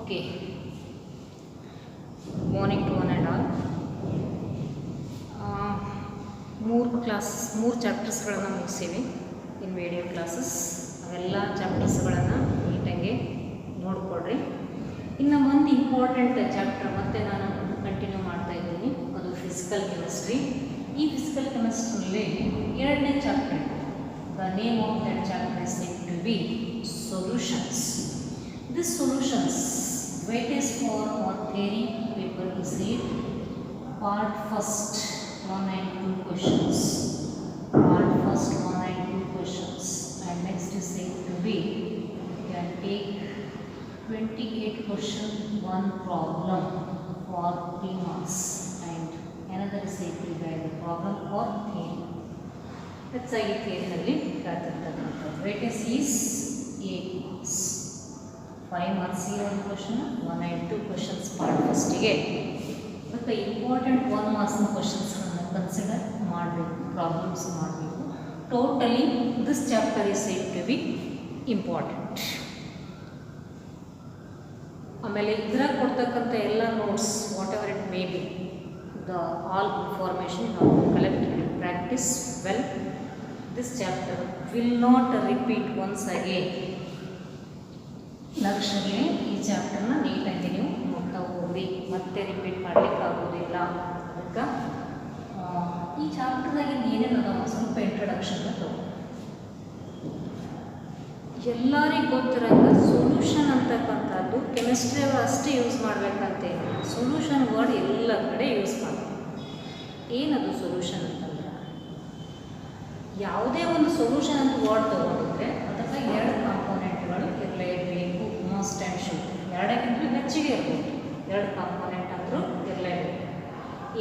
Okay, morning to one and all. ಮೂರು ಚಾಪ್ಟರ್ಸ್ಗಳನ್ನು ಮುಗಿಸಿವಿ ಇನ್ video classes. ಅವೆಲ್ಲ ಚಾಪ್ಟರ್ಸ್ಗಳನ್ನು ನೀಟಾಗಿ ನೋಡಿಕೊಡ್ರಿ. ಇನ್ನು ಒಂದು ಇಂಪಾರ್ಟೆಂಟ್ ಚಾಪ್ಟರ್ ಮತ್ತೆ ನಾನು ಕಂಟಿನ್ಯೂ ಮಾಡ್ತಾ ಇದ್ದೀನಿ, ಅದು ಫಿಸಿಕಲ್ ಕೆಮಿಸ್ಟ್ರಿ. ಈ ಫಿಸಿಕಲ್ ಕೆಮಿಸ್ಟ್ರಿಯಲ್ಲಿ ಎರಡನೇ chapter, the name of that chapter is said to be solutions. This solutions weightage for our theory paper is said part first 1 and 2 questions. Part first 1 and 2 questions, and next is said to be you can take 28 question, one problem for 3 marks, and another is said to be the problem for theory. ಹೆಚ್ಚಾಗಿ ಥಿಯರಿನಲ್ಲಿ ಕಾತಿರ್ತಕ್ಕಂಥದ್ದು. weightage is 8 marks. 5 marks ಒಂದು question, 1 and 2 questions part ಫಸ್ಟಿಗೆ. ಮತ್ತು important 1 ಮಾರ್ಕ್ಸ್ನ ಕ್ವಶನ್ಸ್ಗಳನ್ನು consider ಮಾಡಬೇಕು, problems ಮಾಡಬೇಕು. Totally this chapter is said to be important. ಆಮೇಲೆ ಇದ್ರಾಗ ಕೊಡ್ತಕ್ಕಂಥ ಎಲ್ಲ notes, whatever it may be, the all information ನಾವು collect and practise well. This chapter will not repeat once again. ಲಕ್ಷ್ಯಗೆ ಈ ಚಾಪ್ಟರ್ನ ನೀಟಾಗಿ ನೀವು ನೋಡ್ತಾ ಹೋಗ್ರಿ, ಮತ್ತೆ ರಿಪೀಟ್ ಮಾಡಲಿಕ್ಕೆ ಆಗೋದಿಲ್ಲ. ಅದಕ್ಕೆ ಈ ಚಾಪ್ಟರ್ದಾಗಿಂದ ಏನೇನು ಅದಾವ ಸ್ವಲ್ಪ ಇಂಟ್ರಡಕ್ಷನ್ನ ತಗೋ. ಎಲ್ಲರಿಗೂ ಗೊತ್ತಿರೋಂಗೆ ಸೊಲ್ಯೂಷನ್ ಅಂತಕ್ಕಂಥದ್ದು ಕೆಮಿಸ್ಟ್ರಿ ಅಷ್ಟೇ ಯೂಸ್ ಮಾಡಬೇಕಂತೇನಿಲ್ಲ. ಸೊಲ್ಯೂಷನ್ ವರ್ಡ್ ಎಲ್ಲ ಕಡೆ ಯೂಸ್ ಮಾಡಬೇಕು. ಏನದು ಸೊಲ್ಯೂಷನ್ ಅಂತಂದ್ರೆ, ಯಾವುದೇ ಒಂದು ಸೊಲ್ಯೂಷನ್ ಅಂತ ವರ್ಡ್ ತಗೊಂಡಿದ್ರೆ ಅದಕ್ಕೆ 2 ಕಾಂಪೋನೆಂಟ್ಗಳು ಇರಲೇಬೇಕು. Must and should. ಎರಡಕ್ಕಿಂತ ಹೆಚ್ಚಿಗೆ ಇರಬೇಕು. 2 ಕಾಂಪೋನೆಂಟ್ ಅಂದರೂ ಇರಲೇಬೇಕು.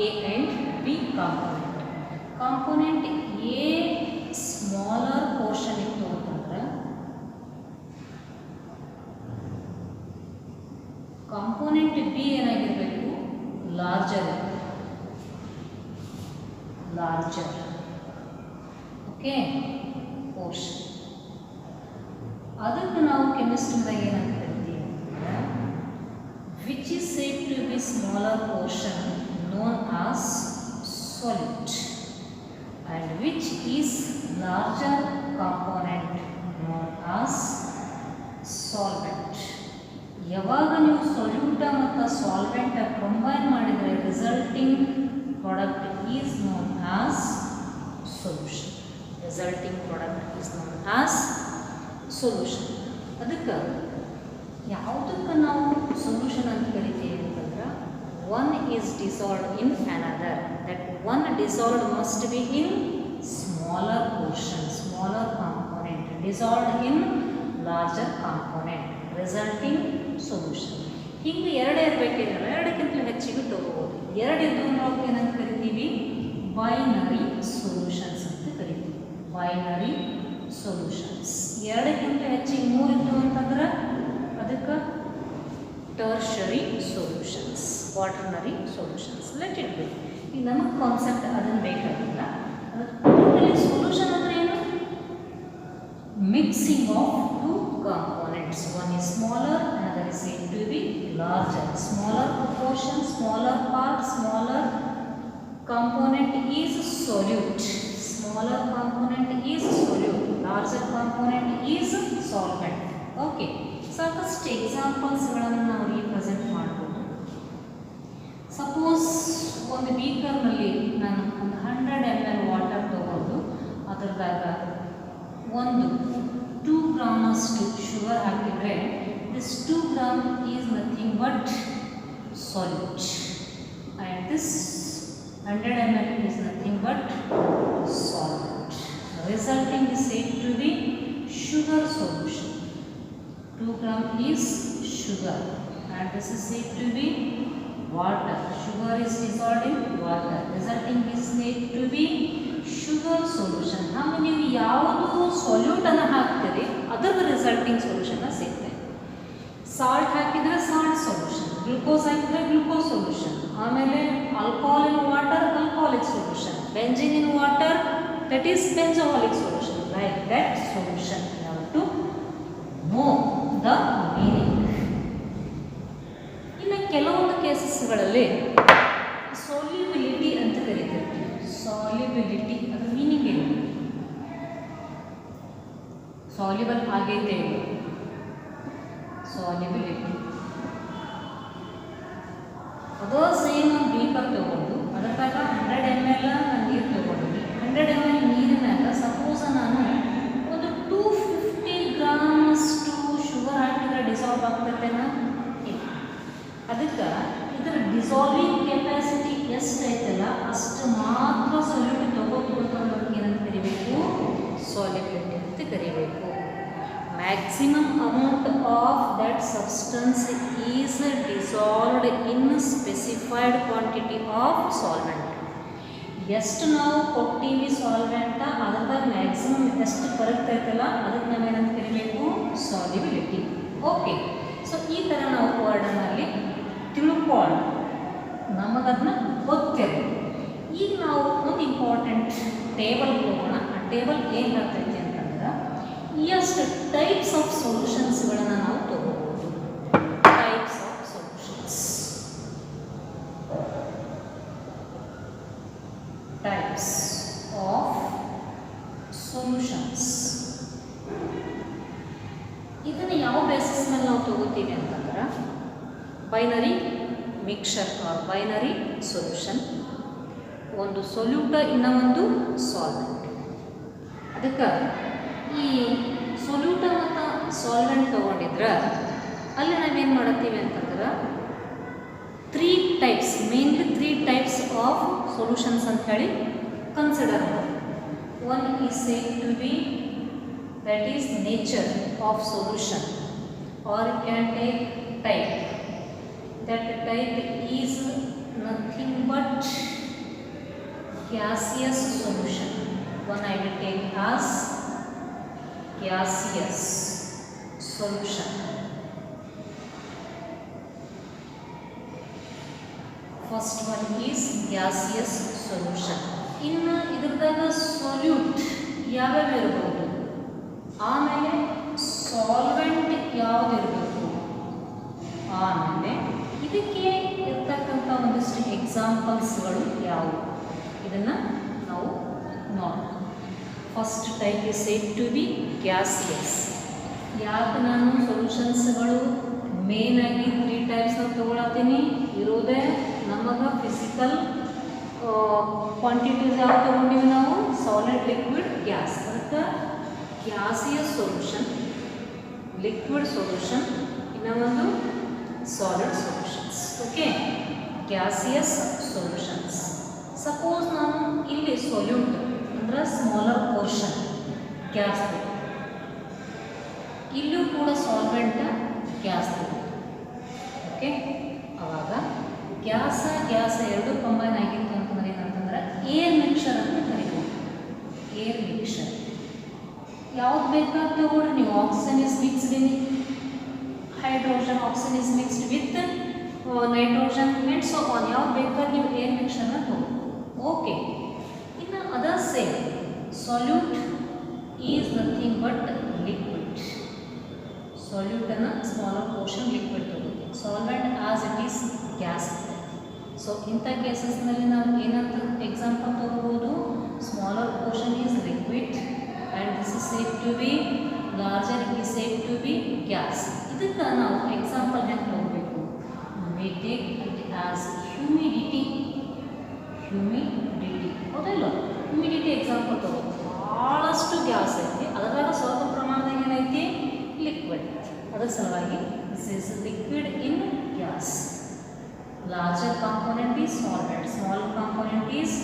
A and B component. Component A smaller portion ಇತ್ತು ಅಂತಂದ್ರೆ, ಕಾಂಪೋನೆಂಟ್ ಬಿ ಏನಾಗಿರಬೇಕು, ಲಾರ್ಜರ್. Okay, portion. ಅದಕ್ಕೆ ನಾವು ಕೆಮಿಸ್ಟ್ರಿದಾಗ ಏನಂತ ಕರಿತೀವಿ ಅಂತಂದ್ರೆ, which is said to be smaller portion known as solute, and which is larger component known as solvent. ಯಾವಾಗ ನೀವು ಸೊಲ್ಯೂಟ ಮತ್ತು ಸಾಲ್ವೆಂಟ್ ಕಂಬೈನ್ ಮಾಡಿದರೆ resulting product is known as solution. Resulting product is known as solution. ಅದಕ್ಕೆ ಯಾವುದಕ್ಕೆ ನಾವು solution ಅಂತ ಕರಿತೀವಿ ಅಂತಂದ್ರೆ, one is dissolved in another. That one dissolved must be in smaller portion, smaller component, dissolved in larger component, resulting solution. ಹಿಂಗೆ 2 ಇರಬೇಕೇನಲ್ಲ, 2ಕ್ಕಿಂತ ಹೆಚ್ಚಿಗೆ ತಗೋಬೋದು. 2 ಇದ್ದು ನಾವು ಏನಂತ ಕರಿತೀವಿ, ಬೈನರಿ ಸೊಲ್ಯೂಷನ್ಸ್ ಅಂತ ಕರಿತೀವಿ. Binary solutions. 2ಕ್ಕಿಂತ ಹೆಚ್ಚಿಗೆ 3 ಇತ್ತು ಅಂತಂದ್ರೆ ಅದಕ್ಕೆ tertiary solutions, quaternary solutions. Let it be. ಈಗ ನಮಗೆ ಕಾನ್ಸೆಪ್ಟ್ ಅದನ್ನು ಬೇಕಾಗಿಲ್ಲ. ಟೋಟಲಿ ಸೊಲ್ಯೂಷನ್ ಅಂದರೆ ಏನು, mixing of 2 components. One is smaller, another is said to be larger. Smaller proportion, smaller part, smaller component is solute. Smaller component is solute, larger component is solvent. Okay, ಸಾಕಷ್ಟು ಎಕ್ಸಾಂಪಲ್ಸ್ಗಳನ್ನು ನಾವು represent ಮಾಡ್ಬೋದು. Suppose ಒಂದು ಬೀಕರ್ನಲ್ಲಿ ನಾನು ಒಂದು 100 ml water ತಗೊಂಡು ಅದರದಾಗ ಒಂದು 2 ಗ್ರಾಮಷ್ಟು sugar ಹಾಕಿದರೆ, this 2 gram is nothing but salute, and this 100 ml is nothing but solvent. Resulting is said to be sugar solution. 2 gram is sugar, and this is said to be water. Sugar is dissolved in water. Resulting is said to be sugar solution. ನಾವು ನೀವು ಯಾವುದು ಸೊಲ್ಯೂಟನ್ನು ಹಾಕ್ತೀರಿ ಅದರ resulting ಸೊಲ್ಯೂಷನ್ನ ಸಿಗ್ತದೆ. Salt ಹಾಕಿದರೆ salt solution, glucose ಹಾಕಿದರೆ glucose solution, ಆಮೇಲೆ alcohol in water alcoholic solution, benzene in water that is benzoholic solution. Like that solution. You have to know the meaning. ಬೇಸಿಸ್ಗಳಲ್ಲಿ ಸಾಲ್ಯುಬಿಲಿಟಿ ಅಂತ ಕರೀತಾರೆ. ಸಾಲ್ಯುಬಿಲಿಟಿ ಅದರ ಮೀನಿಂಗ್ ಏನು? Soluble ಆಗೈತೆ ಇದು. ಸಾಲ್ಯುಬಿಲಿಟಿ ಅದು ಸೇಮ್ ಬೀಕರ್ ತೊಗೊಂಡು ಅದಕ್ಕಾಗ 100 ml ನೀರು ತೊಗೊಂಡು 100 ml ನೀರಿನಾಗ ಸಪೋಸ್ ನಾನು ಒಂದು 250 ಗ್ರಾಮಷ್ಟು ಶುಗರ್ ಹಾಕಿದ್ರೆ ಡಿಸಾಲ್ವ್ ಆಗ್ತೈತೆನಾ? ಇಲ್ಲ. ಅದಕ್ಕೆ ಇದರ ಡಿಸಾಲ್ವಿಂಗ್ ಕೆಪಾಸಿಟಿ ಎಷ್ಟೈತಲ್ಲ ಅಷ್ಟು ಮಾತ್ರ ಸೊಲ್ಯೂಟ್ ತೊಗೋಬೇಕು ಅನ್ನೋದಕ್ಕೆ ಏನಂತ ಕರಿಬೇಕು? ಸಾಲ್ಯುಬಿಲಿಟಿ ಅಂತ ಕರಿಬೇಕು. Maximum amount of that substance is dissolved in specified quantity of solvent. ಎಷ್ಟು ನಾವು ಕೊಟ್ಟಿವಿ ಸಾಲ್ವೆಂಟ ಅದಕ್ಕೆ ಮ್ಯಾಕ್ಸಿಮಮ್ ಎಷ್ಟು ಬರುತ್ತೈತಲ್ಲ ಅದಕ್ಕೆ ನಾವೇನಂತ ಕರಿಬೇಕು? ಸಾಲ್ಯುಬಿಲಿಟಿ. ಓಕೆ, ಸೊ ಈ ಥರ ನಾವು ವರ್ಡನಲ್ಲಿ ತಿಳ್ಕೊಂಡು ನಮಗದನ್ನ ಗೊತ್ತಿರಲಿ. ಈಗ ನಾವು ಒಂದು ಇಂಪಾರ್ಟೆಂಟ್ ಟೇಬಲ್ ಹೋಗೋಣ. ಆ ಟೇಬಲ್ ಏನು ಹೇಳ್ತೈತಿ ಅಂತಂದ್ರೆ ಎಷ್ಟು ಟೈಪ್ಸ್ ಆಫ್ ಸೊಲ್ಯೂಷನ್ಸ್ಗಳನ್ನು ನಾವು ತಗೋಬಹುದು. Types of solutions, types of solutions. ಇದನ್ನು ಯಾವ ಬೇಸಿಸ್ ಮೇಲೆ ನಾವು ತಗೋತೀವಿ ಅಂತಂದ್ರೆ binary mixer or binary solution. ಒಂದು ಸೊಲ್ಯೂಟ ಇನ್ನೊಂದು ಸಾಲ್ವೆಂಟ್. ಅದಕ್ಕೆ ಈ ಸೊಲ್ಯೂಟ ಮತ್ತು ಸಾಲ್ವೆಂಟ್ ತೊಗೊಂಡಿದ್ರೆ ಅಲ್ಲಿ ನಾವೇನು ಮಾಡತ್ತೀವಿ ಅಂತಂದ್ರೆ 3 types, mainly 3 types of solutions ಅಂತ ಹೇಳಿ ಕನ್ಸಿಡರ್ ಮಾಡಿ. One is said to be that is nature of solution or you can take type. That type is nothing but gaseous solution. One I will take as gaseous solution. First one is gaseous solution. ಇನ್ನು ಇದರದಾಗ solute ಯಾವ್ಯಾವ ಇರಬಹುದು, ಆಮೇಲೆ solvent ಯಾವ್ದು ಇರಬೇಕು, ಆಮೇಲೆ ಇದಕ್ಕೆ ಇರ್ತಕ್ಕಂಥ ಒಂದಿಷ್ಟು ಎಕ್ಸಾಂಪಲ್ಸ್ಗಳು ಯಾವುವು ಇದನ್ನು ನಾವು ನೋಡೋಣ. First type is said to be gaseous. ಯಾಕೆ ನಾನು ಸೊಲ್ಯೂಷನ್ಸ್ಗಳು ಮೇನಾಗಿ 3 ಟೈಪ್ಸ್ನ ತೊಗೊಳತ್ತೀನಿ? ಇರೋದೇ ನಮಗೆ ಫಿಸಿಕಲ್ ಕ್ವಾಂಟಿಟೀಸ್ ಯಾವ್ದು ತೊಗೊಂಡಿವಿ ನಾವು? Solid, liquid, gas. ಅದಕ್ಕೆ ಗ್ಯಾಸಿಯಸ್ ಸೊಲ್ಯೂಷನ್, ಲಿಕ್ವಿಡ್ ಸೊಲ್ಯೂಷನ್, ಇನ್ನೊಂದು solid solutions. Okay, gaseous solutions. Suppose ನಾನು ಇಲ್ಲಿ ಸೊಲ್ಯೂಟ್ ಅಂದರೆ ಸ್ಮಾಲರ್ ಪೋರ್ಷನ್ ಗ್ಯಾಸ್ ತಗೊಂಡು, ಇಲ್ಲೂ ಕೂಡ ಸಾಲ್ವೆಂಟ್ ಗ್ಯಾಸ್ ತಗೊಂಡು. ಓಕೆ, ಆವಾಗ ಗ್ಯಾಸ್ ಎರಡು ಕಂಬೈನ್ ಆಗಿತ್ತು ಅಂತಂದ್ರೆ ಏನಂತಂದ್ರೆ ಏರ್ ಮಿಕ್ಸರ್ ಅಂತ ಕರಿಬೋದು. ಏರ್ ಮಿಕ್ಸರ್ ಯಾವ್ದು ಬೇಕಾದ್ರೆ ತಗೊಳ್ರಿ ನೀವು. Oxygen is mixed in hydrogen, oxygen is mixed with nitrogen and so on. ಯಾವ್ದು ಬೇಕಾದ್ರೆ ನೀವು ಏರ್ ಮಿಕ್ಸರ್ನ ತಗೊಳ್ಳಿ. ಓಕೆ, ಇನ್ನು other same solute is nothing but liquid. ಸಾಲ್ಯೂಟನ್ನು ಸ್ಮಾಲರ್ ಪೋರ್ಷನ್ ಲಿಕ್ವಿಡ್ ತಗೊಳ್ತೀವಿ. Solvent as it is gas. So ಇಂಥ ಕೇಸಸ್ನಲ್ಲಿ ನಾವು ಏನಂತ ಎಕ್ಸಾಂಪಲ್ ತಗೋಬೋದು? Smaller portion is liquid and this is said to be larger is said to be gas. ಇದಕ್ಕೆ ನಾವು example ಹೆಂಗೆ ತಗೋಬೇಕು? V take it as humidity. Humidity ಹೌದಲ್ಲ? ಹ್ಯೂಮಿಡಿಟಿ ಎಕ್ಸಾಂಪಲ್ ತಗೋದು. ಭಾಳಷ್ಟು ಗ್ಯಾಸ್ ಐತಿ, ಅದರಾಗ ಸ್ವಲ್ಪ ಪ್ರಮಾಣದಾಗ ಏನೈತಿ? ಲಿಕ್ವಿಡ್. ಅದರ ಸಲುವಾಗಿ this is liquid in gas. Larger component is solvent, small component is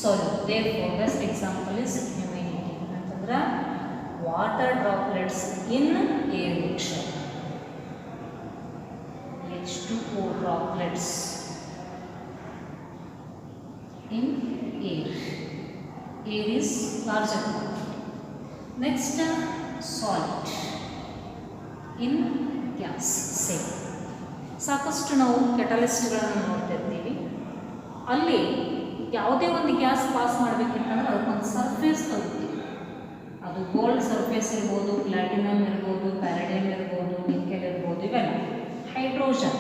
solute. Therefore best example is humidity. ಅಂತಂದ್ರೆ water droplets in air mixture, H2O droplets in air. Air is larger quantity. Next, salt in gas. Same. ಸಾಕಷ್ಟು ನಾವು ಕೆಟಲಿಸ್ಟ್ಗಳನ್ನು ನೋಡ್ತಿರ್ತೀವಿ. ಅಲ್ಲಿ ಯಾವುದೇ ಒಂದು gas pass ಮಾಡಬೇಕಿತ್ತಂದ್ರೆ ಅದಕ್ಕೊಂದು surface ತಗೋತೀವಿ. ಅದು ಗೋಲ್ಡ್ ಸರ್ಫೇಸ್ ಇರ್ಬೋದು, ಪ್ಲಾಟಿನಮ್ ಇರ್ಬೋದು, ಪ್ಯಾರಡಿಯಮ್ ಇರ್ಬೋದು, ನಿಕೆಲ್ ಇರ್ಬೋದು, ಇವೆಲ್ಲ. Hydrogen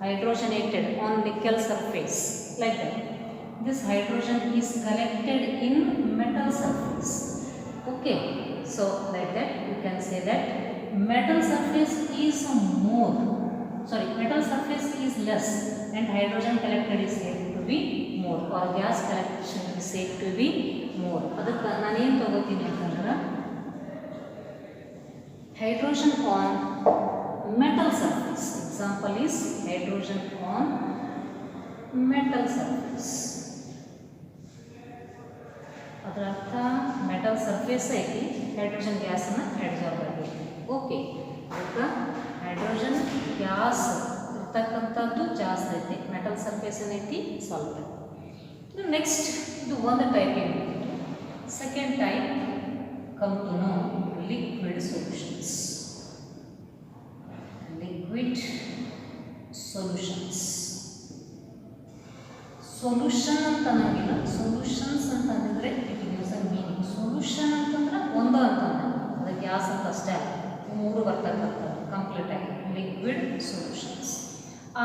hydrogenated on nickel surface, like that. This hydrogen is collected in metal surface. Okay, so like that you can say that metal surface is more, sorry, metal surface is less and hydrogen collected is said to be more, or gas collection is said to be more. ಅದಕ್ಕೆ ನಾನೇನು ತಗೋತೀನಿ ಅಂತಂದ್ರೆ hydrogen on metal surface. Example is hydrogen on metal surface. ಅದರ ಅರ್ಥ metal surface ಐತಿ, hydrogen ಗ್ಯಾಸನ್ನು absorb ಆಗೈತಿ. Okay, ಅದಕ್ಕೆ ಹೈಡ್ರೋಜನ್ ಗ್ಯಾಸ್ ಇರ್ತಕ್ಕಂಥದ್ದು ಜಾಸ್ತಿ ಐತಿ, ಮೆಟಲ್ ಸರ್ಫೇಸ್ ಏನೈತಿ ಸ್ವಲ್ಪ. ನೆಕ್ಸ್ಟ್ ಇದು ಒಂದು ಟೈಪ್ ಏನು. Second type come to no liquid solutions. Liquid solutions, solution ಅಂತ ಅನ್ನಂಗಿಲ್ಲ, ಸೊಲ್ಯೂಷನ್ಸ್ ಅಂತಂದ್ರೆ it use a meaning. Solution ಅಂತಂದ್ರೆ ಒಂದು ಅಂತಂದ್ರೆ ಅದು ಗ್ಯಾಸ್ ಅಂತ ಅಷ್ಟೇ ಅಲ್ಲ, ಮೂರು ಬರ್ತಕ್ಕಂಥದ್ದು ಕಂಪ್ಲೀಟ್ ಆಗಿ liquid solutions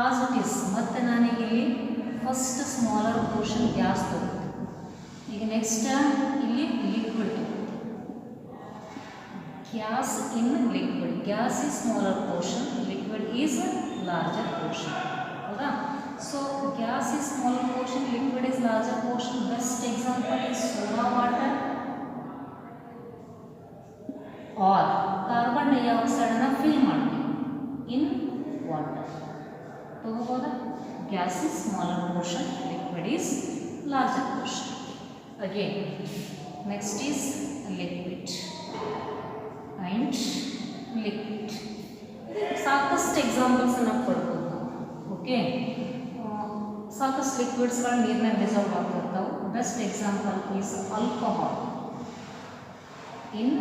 as it is. ಮತ್ತು ನಾನೀಗ ಇಲ್ಲಿ ಫಸ್ಟ್ ಸ್ಮಾಲರ್ ಪೋರ್ಷನ್ ಗ್ಯಾಸ್ ತಗೋತೀನಿ, ಈಗ ನೆಕ್ಸ್ಟ್ ಇಲ್ಲಿ ಲಿಕ್ವಿಡ್ ತಗೋತೀನಿ. Gas in liquid, gas is smaller portion, liquid is larger portion. ಹೌದಾ? So gas is smaller portion, liquid is larger portion. Best example is soda water or carbon dioxide ಅನ್ನು fill ಮಾಡ್ತೀವಿ in water. ತಗೋಬೋದಾ? Gas is smaller portion, liquid is larger portion. Again, next is liquid and liquid. ಸಾಕಷ್ಟು examples ಅನ್ನು ಕೊಡ್ಬೋದು ನಾವು. Okay, ಸಾಕಷ್ಟು ಲಿಕ್ವಿಡ್ಸ್ಗಳು ನೀರಿನಾಗ dissolve ಆಗ್ತಿರ್ತಾವೆ. Best example is alcohol in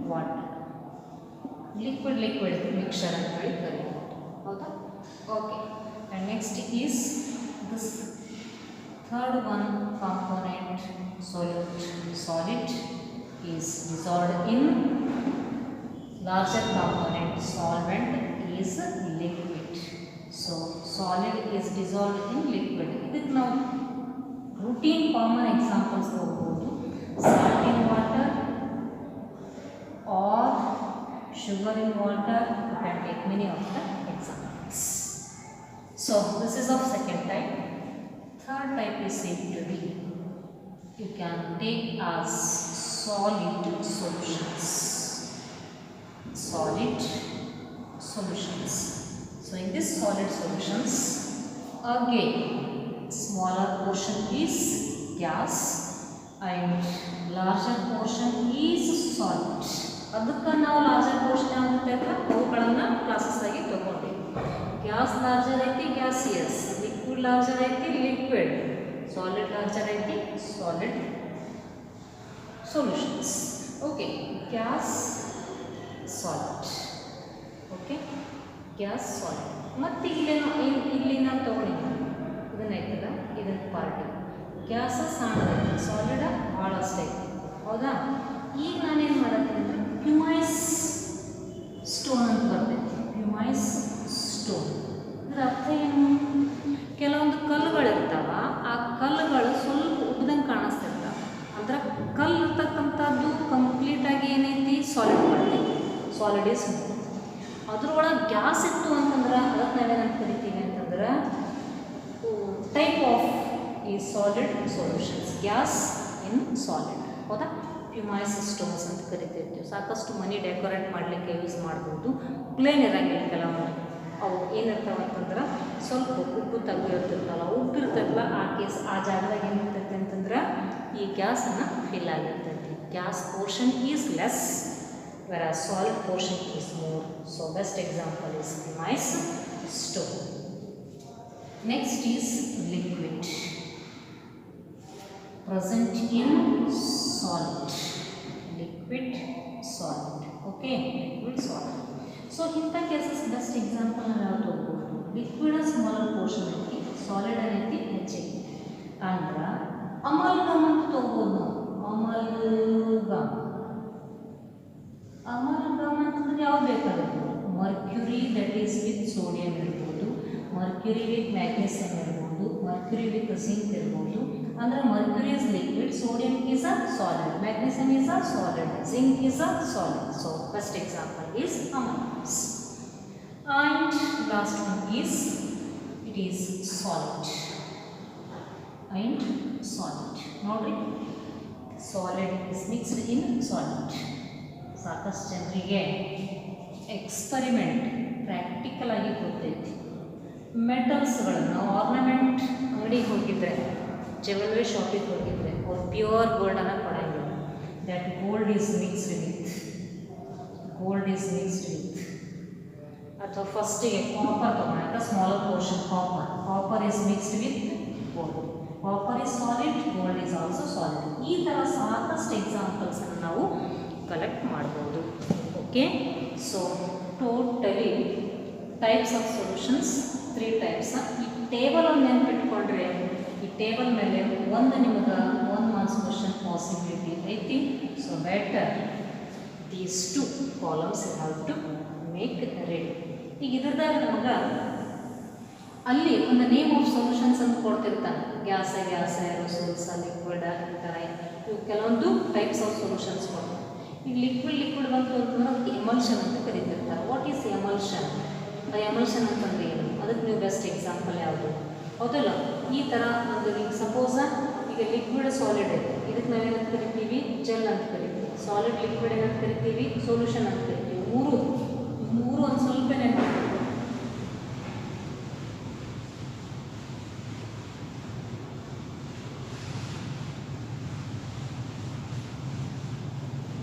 water. Liquid mixture ಅಂತ ಹೇಳಿ ಕರೀತಾರೆ. ಹೌದಾ? Okay, and next is this third one component solid is dissolved in larger component solvent is liquid. So solid is dissolved in liquid. ಇದಕ್ಕೆ ನಾವು routine common examples ತಗೋಬಹುದು. Salt in water or sugar in water. You can take many of the examples. So this is of second type. Third type is said to be, you can take as solid solutions. Solid solutions. So in this solid solutions, again smaller portion is gas and larger portion is solid. ಅದಕ್ಕೆ ನಾವು larger portion ಯಾವ್ದು ಅಂತ ಅವುಗಳನ್ನು classes ಆಗಿ ತಗೊಂಡಿವಿ. Gas larger ಐತಿ gaseous, liquid larger ಐತಿ liquid, solid larger ಐತಿ solid solutions. Okay, gas solid. Okay, gas solid. ಮತ್ತು ಇಲ್ಲಿ ನಾವು ತೊಗೊಂಡಿದ್ವಿ ಇದನ್ನೈತದ, ಇದನ್ನ ಪಾರ್ಟಿ ಗ್ಯಾಸ ಸಣ್ಣದೈತಿ, ಸಾಲಿಡ ಭಾಳಷ್ಟು ಐತಿ. ಹೌದಾ? ಈಗ ನಾನೇನು ಮಾಡತ್ತೀನಿ ಅಂದರೆ ಪ್ಯೂಮೈಸ್ ಸ್ಟೋನ್ ಅಂತ ಬರ್ತೈತಿ. ಪ್ಯೂಮೈಸ್ ಸ್ಟೋನ್ ಇದರ ಅರ್ಥ ಏನು? ಕೆಲವೊಂದು ಕಲ್ಲುಗಳಿರ್ತಾವ, ಆ ಕಲ್ಲುಗಳು ಸ್ವಲ್ಪ ಉಬ್ದಂಗೆ ಕಾಣಿಸ್ತಿರ್ತಾವೆ. ಅಂದ್ರೆ ಕಲ್ಲು ಇರ್ತಕ್ಕಂಥದ್ದು ಕಂಪ್ಲೀಟಾಗಿ ಏನೈತಿ ಸಾಲಿಡ್ ಬರ್ತೈತಿ. Solid is smooth. ಅದ್ರೊಳಗೆ ಗ್ಯಾಸ್ ಇತ್ತು ಅಂತಂದ್ರೆ ಅದಕ್ಕೆ ನಾವೇನಂತ ಕರಿತೀವಿ ಅಂತಂದ್ರೆ ಟೈಪ್ ಆಫ್ ಈ solid solutions, gas in solid. ಹೌದಾ? ಪ್ಯೂಮೈಸ್ ಸ್ಟೋನ್ಸ್ ಅಂತ ಕರಿತಿರ್ತೀವಿ. ಸಾಕಷ್ಟು ಮನಿ ಡೆಕೋರೇಟ್ ಮಾಡಲಿಕ್ಕೆ ಯೂಸ್ ಮಾಡ್ಬೋದು. ಪ್ಲೇನ್ ಇರೋಂಗಿಲ್ಲ ಕೆಲವೊಂದು, ಅವು ಏನಿರ್ತಾವೆ ಅಂತಂದ್ರೆ ಸ್ವಲ್ಪ ಉಪ್ಪು ತೆಗೆದಿರ್ತಿರ್ತಲ್ಲ, ಉಪ್ಪು ಇರ್ತೈತಲ್ಲ, ಆ ಜಾಗದಾಗ ಏನಿರ್ತೈತಿ ಅಂತಂದ್ರೆ ಈ ಗ್ಯಾಸನ್ನು ಫಿಲ್ ಆಗಿರ್ತೈತಿ. Gas portion is less whereas solid portion is more. So best example is pumice stone. Next is liquid present in solid. Liquid solid. Okay, liquid solid. So ಇಂಥ ಕೇಸಸ್ ಬೆಸ್ಟ್ ಎಕ್ಸಾಂಪಲ್ ನಾವು ತಗೋಬಹುದು. Liquid smaller portion ಐತಿ, solid ಏನೈತಿ ಹೆಚ್ಚೈತಿ. ಅಂದ್ರೆ ಅಮಲ್ಗಮ್ ಅಂತ ತಗೋಬಹುದು ನಾವು. Amalgam ಅಂತಂದ್ರೆ ಯಾವ್ದು ಬೇಕಾಗಿರ್ಬೋದು. Mercury that is with sodium ಇರ್ಬೋದು, ಮರ್ಕ್ಯುರಿ ಮರ್ಕ್ಯುರಿ ವಿತ್ ಮ್ಯಾಗ್ನೀಸಿಯಮ್ ಇರ್ಬೋದು, ಮರ್ಕ್ಯುರಿ ವಿತ್ ಜಿಂಕ್ ಇರ್ಬೋದು. ಅಂದರೆ mercury is liquid, sodium is a solid, magnesium is a solid, zinc is a solid. So first example is ammonious. And last one is, it is solid and solid. ನೋಡ್ರಿ, solid is mixed in solid. ಸಾಕಷ್ಟು ಜನರಿಗೆ experiment practical ಆಗಿ ಗೊತ್ತೈತಿ. ಮೆಟಲ್ಸ್ಗಳನ್ನು ornament ಅಂಗಡಿಗೆ ಹೋಗಿದ್ರೆ, jewellery ಶಾಪಿಗೆ ಹೋಗಿದ್ರೆ ಅವ್ರು ಪ್ಯೂರ್ ಗೋಲ್ಡನ್ನು ಕೊಡಂಗಿಲ್ಲ. That gold is mixed with ಅಥವಾ ಫಸ್ಟಿಗೆ ಕಾಪರ್ ತಗೊಂಡಾಗ smaller portion copper is mixed with gold. Copper is solid, gold is also solid. ಈ ಥರ ಸಾಕಷ್ಟು ಎಕ್ಸಾಂಪಲ್ಸನ್ನು ನಾವು ಕಲೆಕ್ಟ್ ಮಾಡ್ಬೋದು. Okay, so totally types of solutions 3 types. ಈ ಟೇಬಲ್ ಒಂದು ನೆನಪಿಟ್ಕೊಂಡ್ರೆ ಈ ಟೇಬಲ್ ಮೇಲೆ ಒಂದು ನಿಮಗೆ 1 ಮಾರ್ಕ್ಸ್ ಕ್ವಶನ್ ಪಾಸಿಬಿಲಿಟಿ ಐತಿ. So better these 2 columns you have to make ready. ಈಗ ಇದ್ರದಾಗ ನಮಗೆ ಅಲ್ಲಿ ಒಂದು ನೇಮ್ ಆಫ್ ಸೊಲ್ಯೂಷನ್ಸ್ ಅಂತ ಕೊಡ್ತಿರ್ತಾನೆ. ಗ್ಯಾಸ, ಏರೋಸೋಲ್ಸ್, ಲಿಕ್ವಿಡ್, ಈ ಥರ ಇವು ಕೆಲವೊಂದು ಟೈಪ್ಸ್ ಆಫ್ ಸೊಲ್ಯೂಷನ್ಸ್ ಕೊಡ್ತಾರೆ. ಈಗ ಲಿಕ್ವಿಡ್ ಬಂತು ಅಂತಂದ್ರೆ ಅದಕ್ಕೆ ಎಮಲ್ಷನ್ ಅಂತ ಕರೀತಿರ್ತಾರೆ. What is emulsion? ಎಮಲ್ಷನ್ ಅಂತಂದ್ರೆ ಏನು? ಅದಕ್ಕೆ ನೀವು ಬೆಸ್ಟ್ ಎಕ್ಸಾಂಪಲ್ ಯಾವುದು? ಹೌದಲ್ಲ, ಈ ಥರ ಒಂದು ಈಗ ಸಪೋಸ್ ಈಗ ಲಿಕ್ವಿಡ್ ಸಾಲಿಡ್ ಇದೆ, ಇದಕ್ಕೆ ನಾವೇನಂತ ಕರಿತೀವಿ? ಜೆಲ್ ಅಂತ ಕರಿತೀವಿ. ಸಾಲಿಡ್ ಲಿಕ್ವಿಡ್ ಏನಂತ ಕರಿತೀವಿ? ಸೊಲ್ಯೂಷನ್ ಅಂತ ಕರಿತೀವಿ. ಮೂರು ಒಂದು ಸ್ವಲ್ಪ ನೆನಪಿಟ್ಟು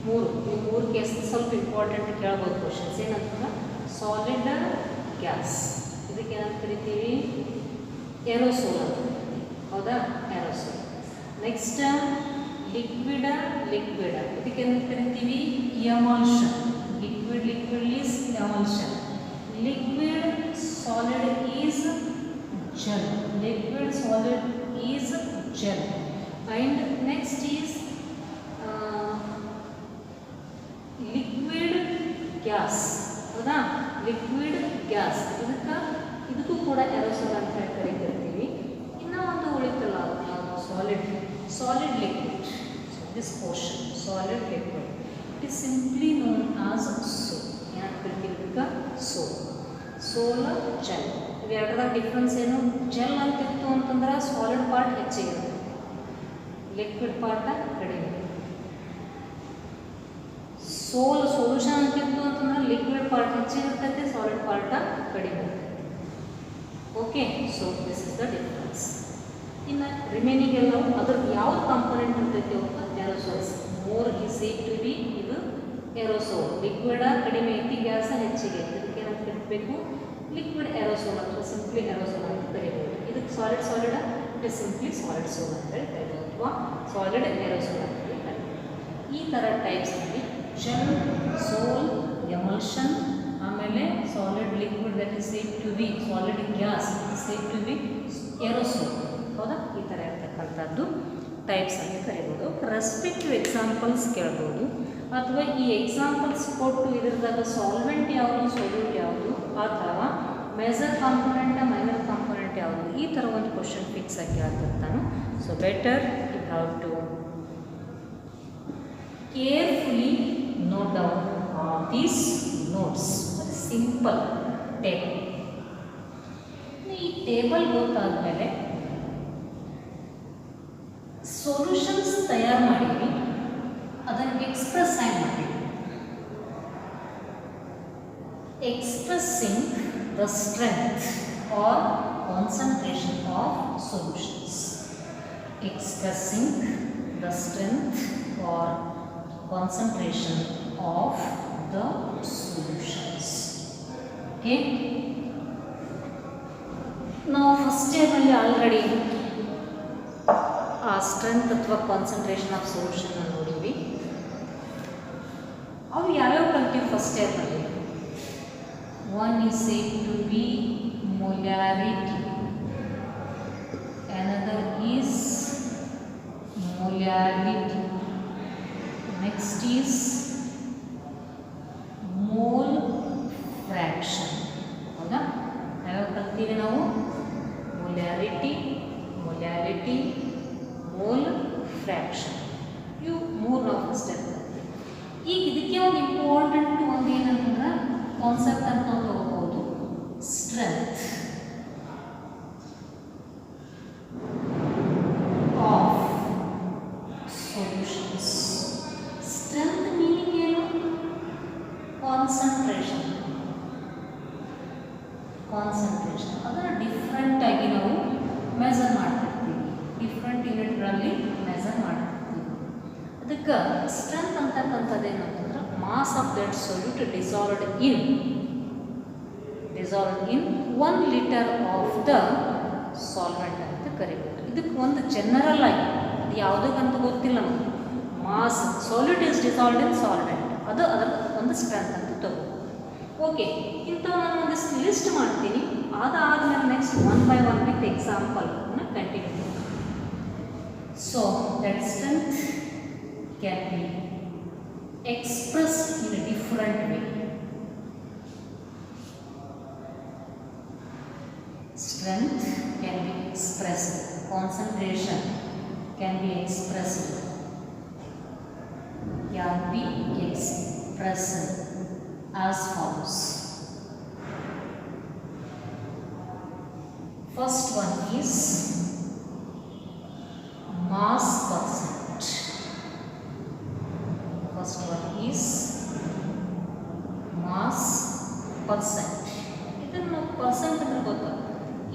ಮೂರು ಕೇಸ್ ಸ್ವಲ್ಪ ಇಂಪಾರ್ಟೆಂಟ್ ಕೇಳ್ಬೋದು ಕ್ವಶನ್ಸ್. ಏನಂತಂದ್ರೆ ಸಾಲಿಡ್ ಗ್ಯಾಸ್, ಇದಕ್ಕೆ ಏನಂತ ಕರಿತೀವಿ? ಏರೋಸೋಲ್ ಅಂತ ಕರಿತೀವಿ. ಹೌದಾ, ಏರೋಸೋಲ್. ನೆಕ್ಸ್ಟ್ ಲಿಕ್ವಿಡ್, ಇದಕ್ಕೆ ಏನಂತ ಕರಿತೀವಿ? Emulsion. Liquid is emulsion. Liquid solid is gel. And next is liquid gas. ಹೌದಾ, ಲಿಕ್ವಿಡ್ ಗ್ಯಾಸ್ ಇದಕ್ಕೂ ಕೂಡ ಏರೋಸೋಲ್ ಅಂತ ಕರಿತಿರ್ತೀವಿ. ಇನ್ನೂ ಒಂದು ಉಳಿತಲ್ಲ solid liquid. This portion solid liquid it is simply known as sol. ಏನಂತ ಕರಿತೀವಿ? ಇದಕ್ಕೆ ಸೋಲ್, ಜೆಲ್. ಇವೆರಡರ ಡಿಫ್ರೆನ್ಸ್ ಏನು? ಜೆಲ್ ಅಂತಿತ್ತು ಅಂತಂದ್ರೆ ಸಾಲಿಡ್ ಪಾರ್ಟ್ ಹೆಚ್ಚಿರುತ್ತೆ, ಲಿಕ್ವಿಡ್ ಪಾರ್ಟ್ ಕಡಿಮೆ. ಸೊಲ್ಯೂಷನ್ ಅಂತಿತ್ತು ಅಂತಂದ್ರೆ ಲಿಕ್ವಿಡ್ ಪಾರ್ಟ್ ಹೆಚ್ಚಿರ್ತೈತೆ, ಸಾಲಿಡ್ ಪಾರ್ಟ್ ಕಡಿಮೆ ಇರ್ತೈತೆ. Okay, so this is the difference. ಇನ್ನು ರಿಮೈನಿಂಗ್ ಎಲ್ಲ ಅದ್ರದ್ದು ಯಾವ್ದು ಕಾಂಪೊನೆಂಟ್ ಇರ್ತೈತಿ? Aerosols. More is said to be, ಇದು ಏರೋಸೋಲ್. ಲಿಕ್ವಿಡ್ ಕಡಿಮೆ ಐತಿ, ಗ್ಯಾಸ್ ಹೆಚ್ಚಿಗೆ ಐತಿ. ಇದಕ್ಕೆ ಏನಂತ ಕರಿಬೇಕು? ಲಿಕ್ವಿಡ್ ಏರೋಸೋಲ್ ಅಥವಾ ಸಿಂಪ್ಲಿ ಏರೋಸೋಲ್ ಅಂತ ಕರಿಬೋದು. ಇದಕ್ಕೆ solid it is simply solid sol ಅಂತ ಹೇಳಿ ಕರಿಬೋದು, ಅಥವಾ ಸಾಲಿಡ್ ಏರೋಸೋಲ್ ಅಂತ ಹೇಳಿ ಕರಿಬೋದು. ಈ ಥರ ಟೈಪ್ಸ್ನಲ್ಲಿ ಜೆಲ್, ಸೋಲ್, ಎಮಲ್ಷನ್, ಆಮೇಲೆ solid liquid that is said to be, solid gas said to be aerosol. ಹೌದಾ, ಈ ಥರ ಇರ್ತಕ್ಕಂಥದ್ದು ಟೈಪ್ಸ್ ಆಗಿ ಕರಿಬೋದು. ರೆಸ್ಪೆಕ್ಟಿವ್ ಎಕ್ಸಾಂಪಲ್ಸ್ ಕೇಳ್ಬೋದು, ಅಥವಾ ಈ ಎಕ್ಸಾಂಪಲ್ಸ್ ಕೊಟ್ಟು ಇದ್ರದಾಗ ಸಾಲ್ವೆಂಟ್ ಯಾವುದು, ಸೊಲ್ಯೂಟ್ ಯಾವುದು, ಅಥವಾ ಮೇಜರ್ ಕಾಂಪೊನೆಂಟ್, ಮೈನರ್ ಕಾಂಪೊನೆಂಟ್ ಯಾವುದು, ಈ ಥರ ಒಂದು ಕ್ವಶನ್ ಫಿಕ್ಸ್ ಆಗಿ ಕೇಳ್ತಿರ್ತಾನೆ. So better you have to carefully note down these notes. Simple table. ಈ ಟೇಬಲ್ ಗೊತ್ತಾದ್ಮೇಲೆ ಸೊಲ್ಯೂಷನ್ಸ್ ತಯಾರು ಮಾಡಿದ್ವಿ, ಅದನ್ನು ಎಕ್ಸ್ಪ್ರೆಸ್ ಆಗಿ ಮಾಡಿದ್ವಿ. Expressing the strength or concentration of solutions. Expressing the strength or concentration of the solutions. Okay, now first step alli already strength athwa concentration of solution na nodivi. avu yav kaltive first step alli? One is said to be molarity, another is molarity, next is mole fraction. ಹೌದಾ, ಯಾವ್ಯಾವ ಕಲ್ತೀವಿ ನಾವು? Molarity, mole, fraction. ಇವು 3 ನಾವು step. ಈಗ ಇದಕ್ಕೆ ಒಂದು important ಒಂದು ಏನಂದ್ರೆ ಕಾನ್ಸೆಪ್ಟ್ ಅಂತ ತಗೋಬಹುದು, strength of solutions. Strength meaning ಏನು? ಕಾನ್ಸಂಟ್ರೇಷನ್. ಅದನ್ನು ಡಿಫ್ರೆಂಟ್ ಆಗಿ ನಾವು ಮೆಜರ್ ಮಾಡ್ತಿರ್ತೀವಿ, ಡಿಫ್ರೆಂಟ್ ಯೂನಿಟ್ಗಳಲ್ಲಿ ಮೆಜರ್ ಮಾಡ್ತಿರ್ತೀವಿ. ಅದಕ್ಕೆ ಸ್ಟ್ರೆಂತ್ ಅಂತಕ್ಕಂಥದ್ದು ಏನಂತಂದ್ರೆ mass of that solute dissolved in 1 litre of the solvent ಅಂತ ಕರಿಬೋದು. ಇದಕ್ಕೆ ಒಂದು ಜನರಲ್ ಆಗಿ ಅದು ಯಾವುದಕ್ಕಂತ ಗೊತ್ತಿಲ್ಲ ನಮಗೆ, mass solute is dissolved in solvent, ಅದು ಅದರ ಒಂದು ಸ್ಟ್ರೆಂತ್ ಅಂತ ತಗೋಬೋದು. ಓಕೆ, ಇಂಥ ನಾನು ಒಂದಿಷ್ಟು ಲಿಸ್ಟ್ ಮಾಡ್ತೀನಿ, ಅದಾದಮೇಲೆ next 1 by 1 with example continue. So that strength can be expressed in a different way. Strength can be expressed, concentration can be expressed as follows. First one is mass percent. ಇದನ್ನು percent ಅಂದ್ರೆ ಗೊತ್ತಾ,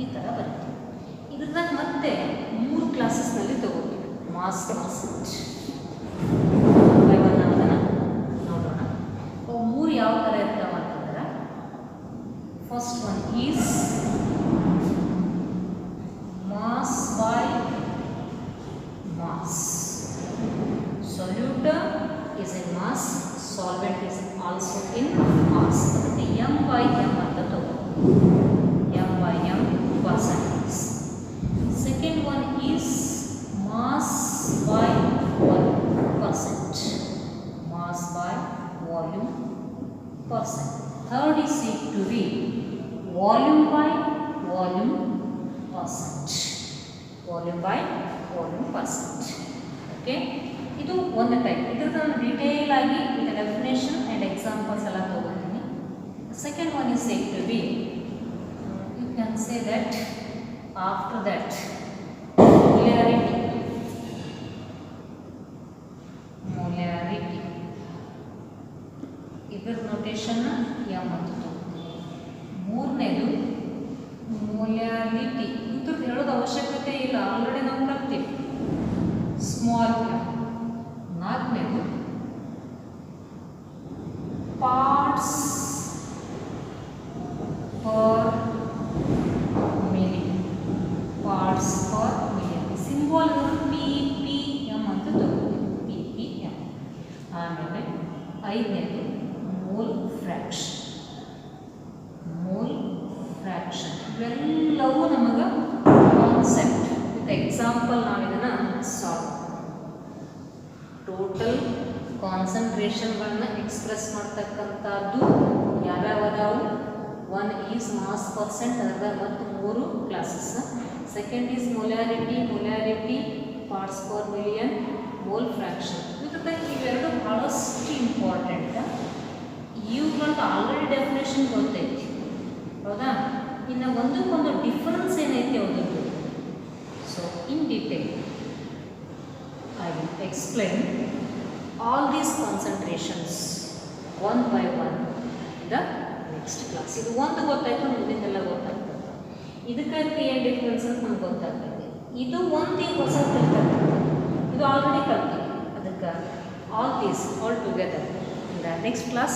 ಈ ಥರ ಬರುತ್ತೆ. ಇದ್ರದಾಗ ಮತ್ತೆ 3 ಕ್ಲಾಸಸ್ನಲ್ಲಿ ತಗೋತೀವಿ. Mass percent ನೋಡೋಣ. 3 ಯಾವ ಥರ ಇರ್ತಾವ ಅಂತಂದ್ರೆ, first one is mass by mass. Solute is in mass, solvent is also in mass. ಅದಕ್ಕೆ m by m ಅಂತ ತಗೋತೀವಿ, m by m percentage. Second one is mass by volume percent. Third is said to be volume by volume percent. Okay, ಇದು ಒಂದು type. ಇದ್ರದ್ದು detail ಆಗಿ with definition and examples ಎಲ್ಲ ತಗೊಳ್ತೀನಿ. Second one is said to be, you can say that after that molarity. ಇದ್ರ notation M ಅಂತ ತಗೊಳ್ತೀನಿ. ಮೂರನೇದು ಮೊಲ್ಯಾರಿಟಿ, ಇದ್ರದ್ದು ಹೇಳೋದು ಅವಶ್ಯಕತೆ ಇಲ್ಲ, ಆಲ್ರೆಡಿ ನಾವು ಕಲ್ತೀವಿ, ಸ್ಮಾಲ್ ಎಂ. ನಾಲ್ಕನೇದು parts per million. Symbol P P M ಅಂತ ತಗೋತೀವಿ, ಪಿ ಪಿ ಎಮ್. ಆಮೇಲೆ 5ನೇದು ಮೋಲ್ ಫ್ರ್ಯಾಕ್ಷನ್. ಇವೆಲ್ಲವೂ ನಮಗೆ ಕಾನ್ಸೆಪ್ಟ್ ವಿತ್ ಎಕ್ಸಾಂಪಲ್ ನಾವು ಇದನ್ನು ಸಾಲ್ವ್. ಟೋಟಲ್ ಕಾನ್ಸಂಟ್ರೇಷನ್ಗಳನ್ನ ಎಕ್ಸ್ಪ್ರೆಸ್ ಮಾಡ್ತಕ್ಕಂಥದ್ದು ಯಾವ್ಯಾವದಾವು? 1 ಈಸ್ ಮಾಸ್ ಪರ್ಸೆಂಟ್, ಅದರ ಮತ್ತು 3 classes. Second is molarity, parts per million, mole fraction. ಇವೆರಡು ಭಾಳಷ್ಟು ಇಂಪಾರ್ಟೆಂಟ್. ಇವುಗಳಂತ ಆಲ್ರೆಡಿ ಡೆಫಿನೇಷನ್ ಗೊತ್ತೈತಿ, ಹೌದಾ? ಇನ್ನು ಒಂದಕ್ಕೊಂದು ಡಿಫರೆನ್ಸ್ ಏನೈತಿ ಅದಕ್ಕೆ. So in detail I will explain all these concentrations one by one in the next class. ಇದು ಒಂದು ಗೊತ್ತಾಯ್ತು, ಮುಂದಿನೆಲ್ಲ ಗೊತ್ತಾಗ್ತದೆ. ಇದಕ್ಕೆ ಏನು ಡಿಫ್ರೆನ್ಸ್ ಅಂತ ನಮ್ಗೆ ಗೊತ್ತಾಗ್ತದೆ. ಇದು ಒಂದು ಹೊಸ ತಿಳ್ಕೊಳ್ತದೆ, ಇದು ಆಲ್ರೆಡಿ ಕಲ್ತೀವಿ. ಅದಕ್ಕೆ all these all together in the next class